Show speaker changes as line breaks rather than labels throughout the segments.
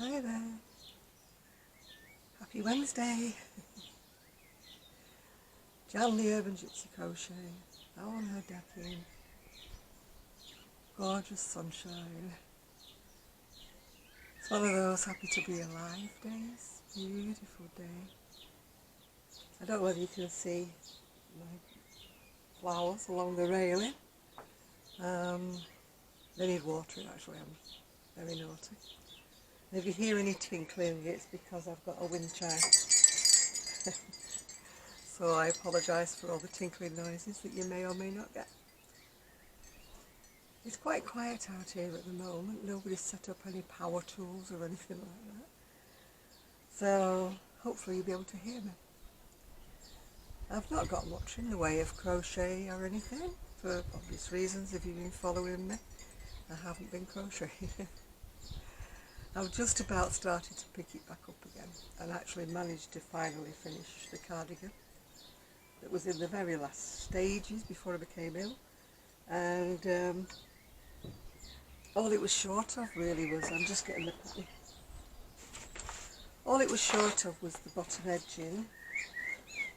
Hi there. Happy Wednesday. Jan the Urban Gypsy Crochet. Out on her decking. Gorgeous sunshine. It's one of those happy to be alive days. Beautiful day. I don't know whether you can see my flowers along the railing. They need watering actually, I'm very naughty. And if you hear any tinkling, it's because I've got a wind chime. So I apologise for all the tinkling noises that you may or may not get. It's quite quiet out here at the moment. Nobody's set up any power tools or anything like that. So hopefully you'll be able to hear me. I've not got much in the way of crochet or anything, for obvious reasons. If you've been following me, I haven't been crocheting. I've just about started to pick it back up again and actually managed to finally finish the cardigan that was in the very last stages before I became ill. And all it was short of really was, I'm just getting the pattern. All it was short of was the bottom edging,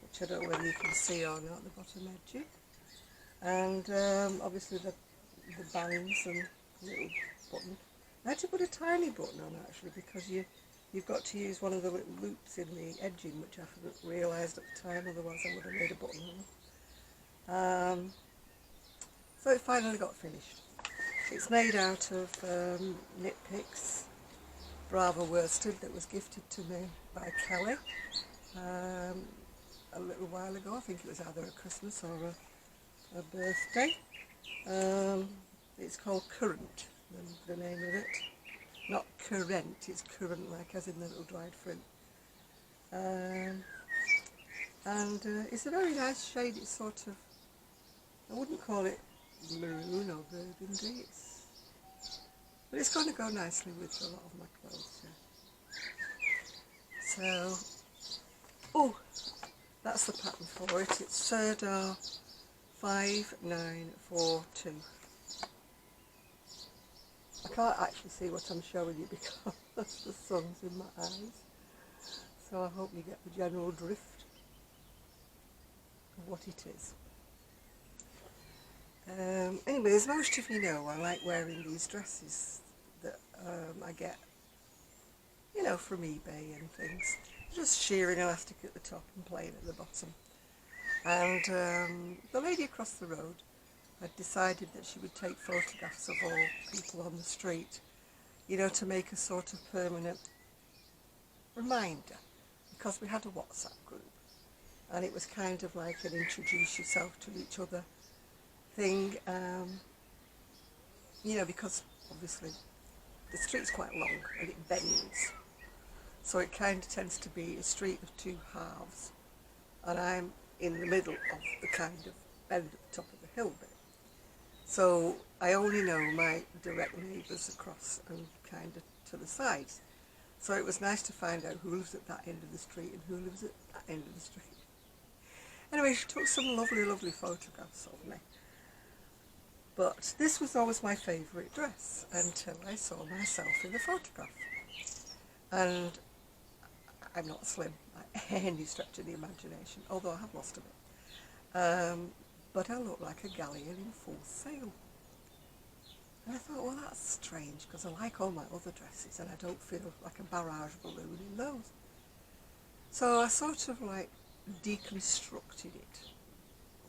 which I don't know whether you can see or not, the bottom edging. And obviously the bands and little button. I had to put a tiny button on actually because you've got to use one of the little loops in the edging, which I hadn't realised at the time, otherwise I would have made a button on. So it finally got finished. It's made out of knit picks, Bravo worsted, that was gifted to me by Kelly a little while ago. I think it was either a Christmas or a birthday. It's called Current, the name of it. Not current, it's current, like as in the little dried fruit. And it's a very nice shade. It's sort of, I wouldn't call it maroon or burgundy, but it's going to go nicely with a lot of my clothes. Yeah. So, oh, that's the pattern for it. It's Serdar 5942. I can't actually see what I'm showing you because the sun's in my eyes, so I hope you get the general drift of what it is. Anyway, as most of you know, I like wearing these dresses that I get, you know, from eBay and things. Just shearing elastic at the top and plain at the bottom. And the lady across the road had decided that she would take photographs of all people on the street, you know, to make a sort of permanent reminder, because we had a WhatsApp group and it was kind of like an introduce yourself to each other thing, you know, because obviously the street's quite long and it bends, so it kind of tends to be a street of two halves, and I'm in the middle of the kind of bend at the top of the hill bit. So I only know my direct neighbours across and kind of to the sides. So it was nice to find out who lives at that end of the street and who lives at that end of the street. Anyway, she took some lovely, lovely photographs of me. But this was always my favourite dress until I saw myself in the photograph. And I'm not slim by any stretch of the imagination, although I have lost a bit. But I look like a galleon in full sail. And I thought, well, that's strange, because I like all my other dresses and I don't feel like a barrage balloon in those. So I sort of like deconstructed it,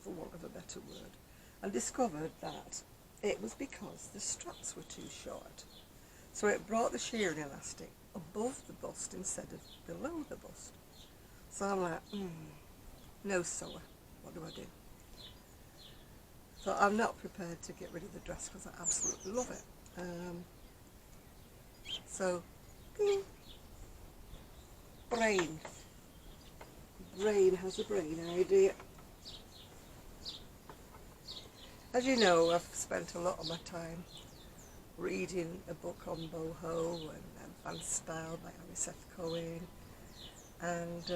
for want of a better word, and discovered that it was because the straps were too short. So it brought the shearing elastic above the bust instead of below the bust. So I'm like, no sewer, what do I do? So I'm not prepared to get rid of the dress because I absolutely love it. So, bing. Brain has a brain idea. As you know, I've spent a lot of my time reading a book on boho and advanced style by Seth Cohen, and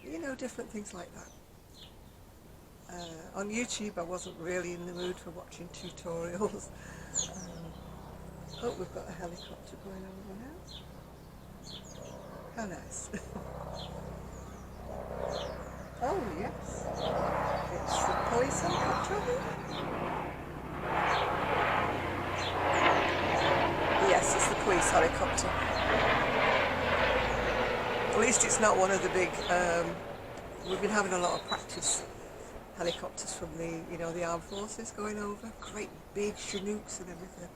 you know, different things like that. On YouTube I wasn't really in the mood for watching tutorials. Oh, we've got a helicopter going over now. can I? Oh yes, it's the police helicopter. Yes, it's the police helicopter. At least it's not one of the big, we've been having a lot of practice helicopters from the armed forces going over. Great big Chinooks and everything.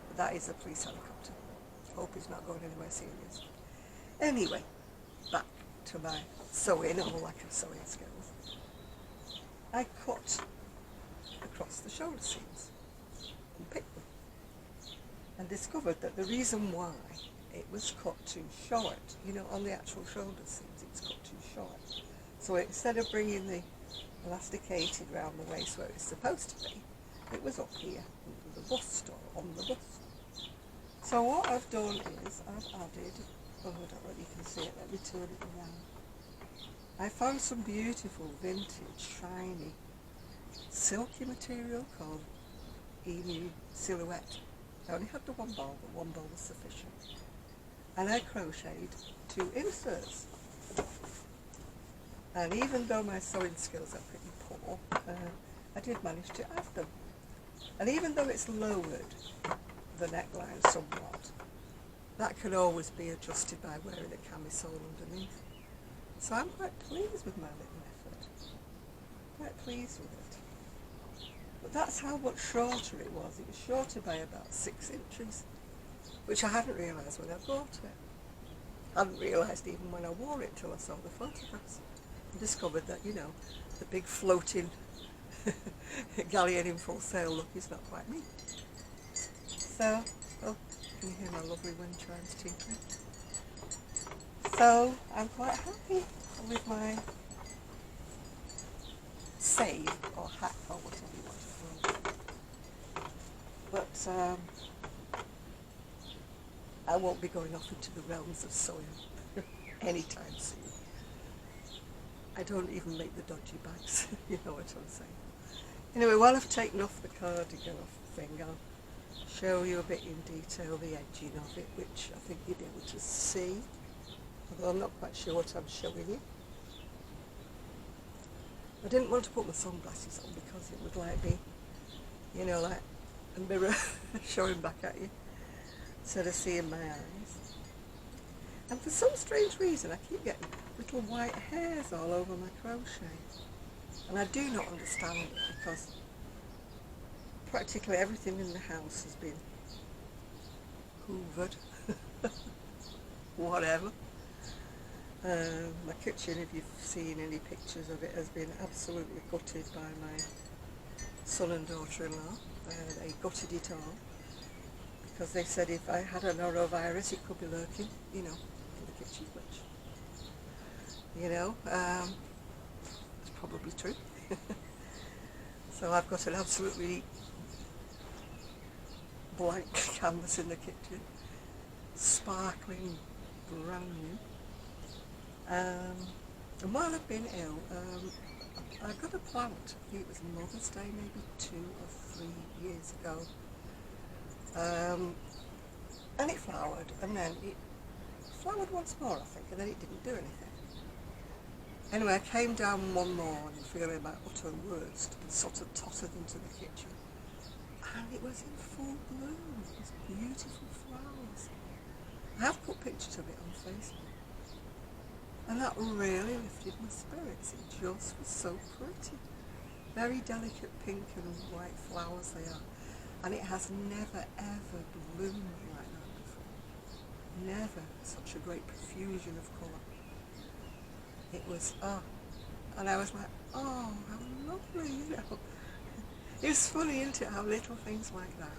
But that is a police helicopter. Hope it's not going anywhere serious. Anyway, back to my sewing or lack of sewing skills. I cut across the shoulder seams and picked them and discovered that the reason why it was cut too short, on the actual shoulder seams it's cut too short. So instead of bringing the elasticated round the waist where it's supposed to be, it was up here under the bust or on the bust. So what I've done is I've added, I don't know if you can see it, let me turn it around. I found some beautiful vintage shiny silky material called Emu Silhouette. I only had the one ball, but one ball was sufficient. And I crocheted 2 inserts. And even though my sewing skills are pretty poor, I did manage to add them. And even though it's lowered the neckline somewhat, that can always be adjusted by wearing a camisole underneath. So I'm quite pleased with my little effort. Quite pleased with it. But that's how much shorter it was. It was shorter by about 6 inches, which I hadn't realised when I bought it. I hadn't realised even when I wore it till I saw the photographs. And discovered that, the big floating galleon in full sail look is not quite me. So, oh, can you hear my lovely wind chimes tinkling? So, I'm quite happy with my save or hack or whatever you want to call it. But I won't be going off into the realms of sewing anytime soon. I don't even make the dodgy bags, you know what I'm saying. Anyway, while I've taken off the cardigan off the thing, I'll show you a bit in detail the edging of it, which I think you'll be able to see, although I'm not quite sure what I'm showing you. I didn't want to put my sunglasses on because it would be, like a mirror showing back at you, instead of seeing my eyes. And for some strange reason I keep getting little white hairs all over my crochet. And I do not understand it because practically everything in the house has been hoovered, whatever. My kitchen, if you've seen any pictures of it, has been absolutely gutted by my son and daughter-in-law. They gutted it all because they said if I had a norovirus it could be lurking, in the kitchen, which, it's probably true. So I've got an absolutely blank canvas in the kitchen, sparkling, brand new. And while I've been ill, I got a plant, I think it was Mother's Day, maybe 2 or 3 years ago. And it flowered, and then it flowered once more, I think, and then it didn't do anything. Anyway, I came down one morning feeling my utter worst and sort of tottered into the kitchen. And it was in full bloom. It was beautiful flowers. I have put pictures of it on Facebook. And that really lifted my spirits. It just was so pretty. Very delicate pink and white flowers they are. And it has never ever bloomed like that before. Never such a great profusion of colour. It was, and I was like, oh, how lovely, It was funny, isn't it, how little things like that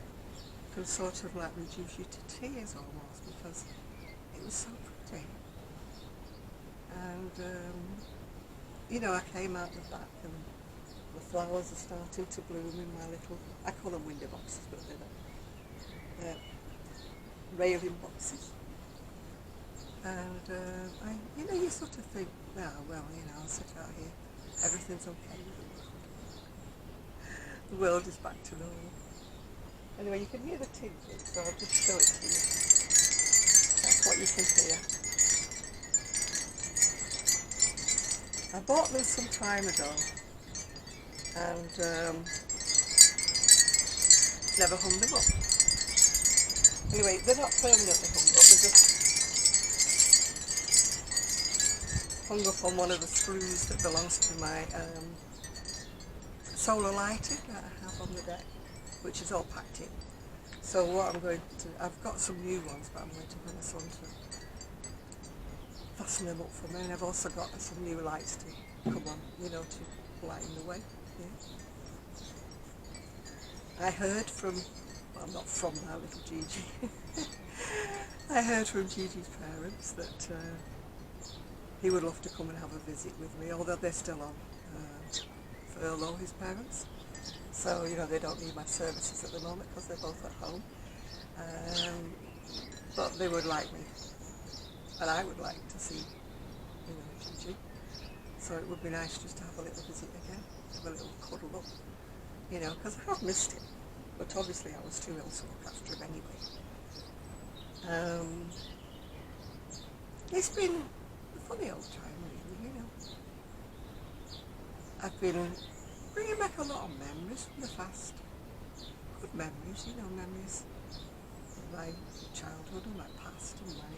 can sort of reduce you to tears almost, because it was so pretty. And, I came out the back and the flowers are starting to bloom in my little, I call them window boxes, but they're railing boxes. And, you sort of think, I'll sit out here, everything's okay with the world. The world is back to normal. Anyway, you can hear the tinkling, so I'll just show it to you. That's what you can hear. I bought them some time ago and never hung them up. Anyway, they're not permanently hung up, they're just hung up on one of the screws that belongs to my solar lighting that I have on the deck, which is all packed in. So what I'm going to, I've got some new ones, but I'm going to bring my son to fasten them up for me, and I've also got some new lights to come on, you know, to lighten the way. Yeah. I heard from, well, not from now, little Gigi. I heard from Gigi's parents that he would love to come and have a visit with me, although they're still on furlough, his parents. So, you know, they don't need my services at the moment because they're both at home. But they would like me, and I would like to see, you know, Gigi. So it would be nice just to have a little visit again, have a little cuddle up, you know, because I have missed him. But obviously I was too ill to look after him anyway. It's been a funny old time, really, you know. I've been bringing back a lot of memories from the past. Good memories, you know, memories of my childhood and my past and my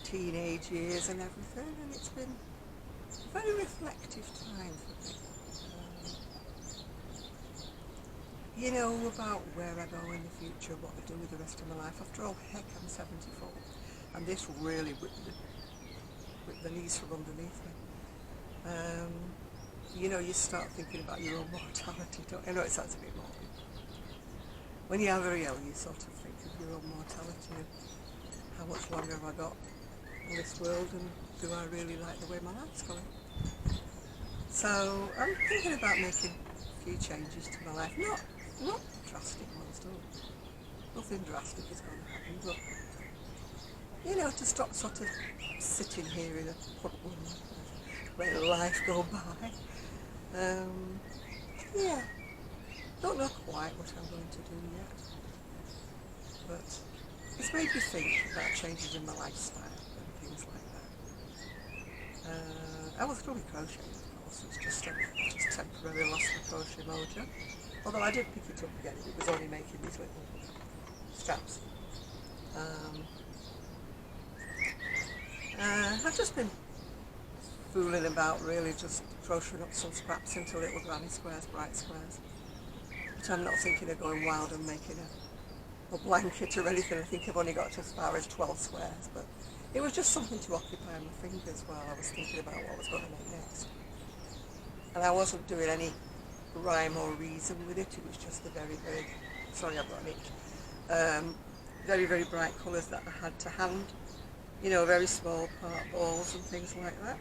teenage years and everything, and it's been a very reflective time for me. You know, about where I go in the future, what I do with the rest of my life. After all, heck, I'm 74, and this really whipped the knees from underneath me. You know, you start thinking about your own mortality, don't you? I know it sounds a bit morbid. When you are very ill, you sort of think of your own mortality and how much longer have I got in this world, and do I really like the way my life's going? So I'm thinking about making a few changes to my life. Not drastic ones, nothing drastic is going to happen, but, you know, to stop sort of sitting here in a puddle and let life go by. Yeah, don't know quite what I'm going to do yet, but it's made me think about changes in my lifestyle and things like that. I was doing crocheting, of course. It's just temporarily lost the crochet mojo. Although I did pick it up again, it was only making these little straps. I've just been fooling about, really, just crocheting up some scraps into little granny squares, bright squares. But I'm not thinking of going wild and making a blanket or anything. I think I've only got as far as 12 squares, but it was just something to occupy my fingers while I was thinking about what I was going to make next. And I wasn't doing any rhyme or reason with it. It was just the very, very, sorry I've got an itch, very, very bright colours that I had to hand, you know, very small part balls and things like that.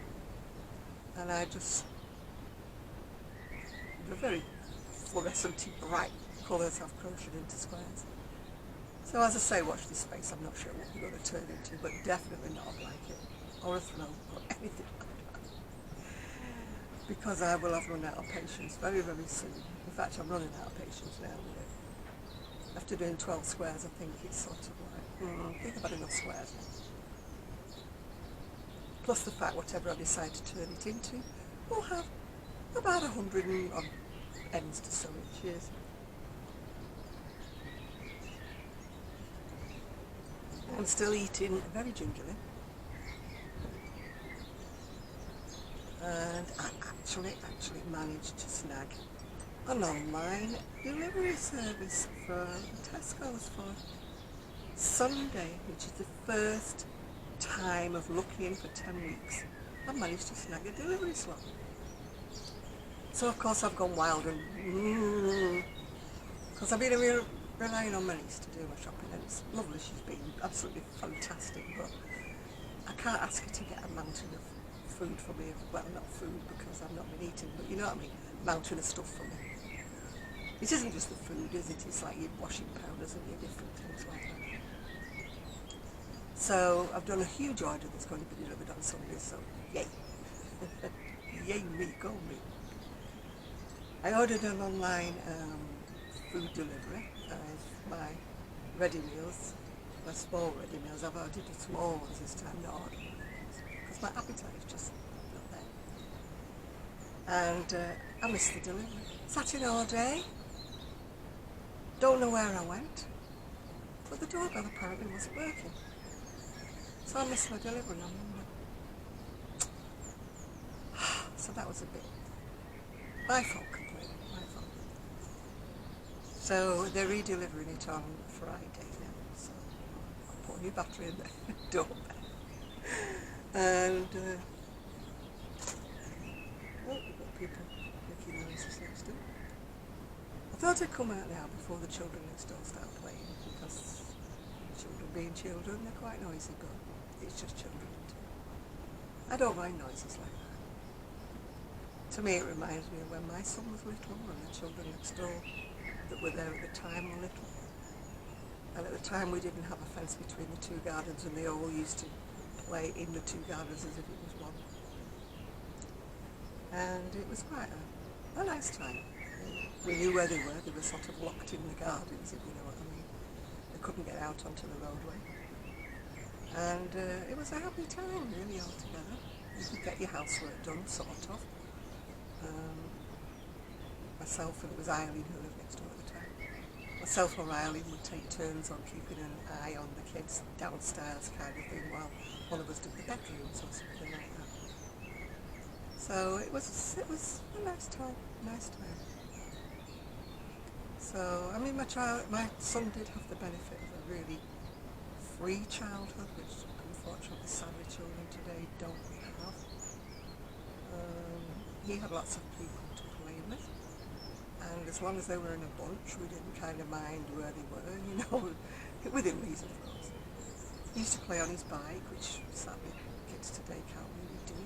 And I just, the very fluorescent bright colours I've crocheted into squares. So as I say, watch this space. I'm not sure what you're going to turn into, but definitely not a blanket or a throw or anything like that. Because I will have run out of patience very, very soon. In fact, I'm running out of patience now with it. After doing 12 squares, I think it's sort of like, I think I've had enough squares now. Plus the fact, whatever I decide to turn it into, we'll have about 100 and odd ends to sew it. Cheers. I'm still eating very gingerly. And I actually managed to snag an online delivery service for Tesco's for Sunday, which is the first time of looking for 10 weeks. I managed to snag a delivery slot. So of course I've gone wild and because I've been relying on my niece to do my shopping, and it's lovely, she's been absolutely fantastic, but I can't ask her to get a mountain of food for me, well, not food because I've not been eating, but you know what I mean, mountain of stuff for me. It isn't just the food, is it? It's like your washing powders and your different things like that. So I've done a huge order that's going to be delivered on Sunday, so yay. Yay me, go me. I ordered an online food delivery of my ready meals, my small ready meals. I've ordered the small ones this time, not ordinary ones, because my appetite is just not there. and I missed the delivery. Sat in all day, don't know where I went, but the doorbell apparently wasn't working. So I missed my delivery on Monday. So that was a bit my fault completely, my fault. So they're re-delivering it on Friday now, so I'll put a new battery in the doorbell. And oh, we've got people making noises next door. I thought I'd come out now before the children next door start playing, because children being children, they're quite noisy, but it's just children too. I don't mind noises like that. To me it reminds me of when my son was little and the children next door that were there at the time were little. And at the time we didn't have a fence between the two gardens, and they all used to play in the two gardens as if it was one. And it was quite a nice time. We knew where they were sort of locked in the gardens, if you know what I mean. They couldn't get out onto the roadway. And it was a happy time really altogether. You could get your housework done, sort of. Myself, and it was Eileen who lived next door at the time. Myself or Eileen would take turns on keeping an eye on the kids downstairs kind of thing while one of us did the bedrooms or something like that. So it was a nice time, So, I mean, my son did have the benefit of a really free childhood, which unfortunately sadly children today don't have. He had lots of people to play with, and as long as they were in a bunch, we didn't kind of mind where they were, you know, within reason, of course. He used to play on his bike, which sadly kids today can't really do.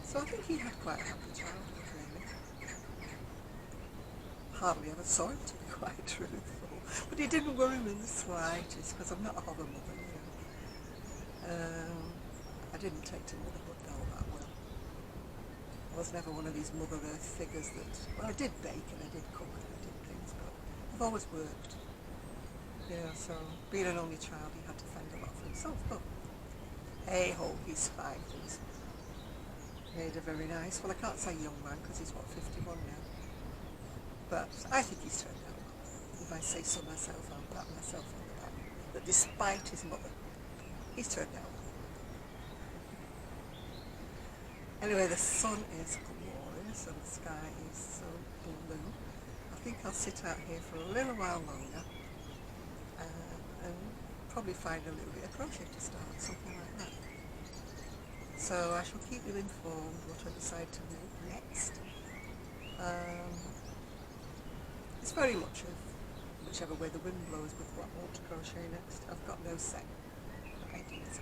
So I think he had quite a happy childhood, really. Hardly ever saw him, to be quite truthful, but he didn't worry me in the slightest, because I'm not a horror mother, you know. I didn't take to motherhood all that well. I was never one of these Mother Earth figures that, well, I did bake and I did cook and I did things, but I've always worked. You know, so being an only child, he had to fend a lot for himself, but hey ho, he's fine. He's made a very nice, well, I can't say young man because he's, what, 51 now. But I think he's turned out well. If I say so myself, I'll pat myself on the back. That despite his mother, he's turned out well. Anyway, the sun is glorious and the sky is so blue. I think I'll sit out here for a little while longer and probably find a little bit of crochet to start, something like that. So I shall keep you informed what I decide to do next. It's very much of whichever way the wind blows with what I want to crochet next. I've got no set ideas.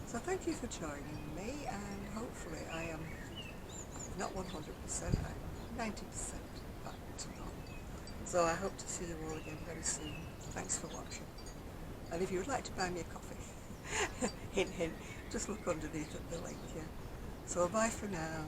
So thank you for joining me, and hopefully I am not 100%, I'm 90% back to normal. So I hope to see you all again very soon. Thanks for watching. And if you would like to buy me a coffee, hint hint, just look underneath at the link here. So bye for now.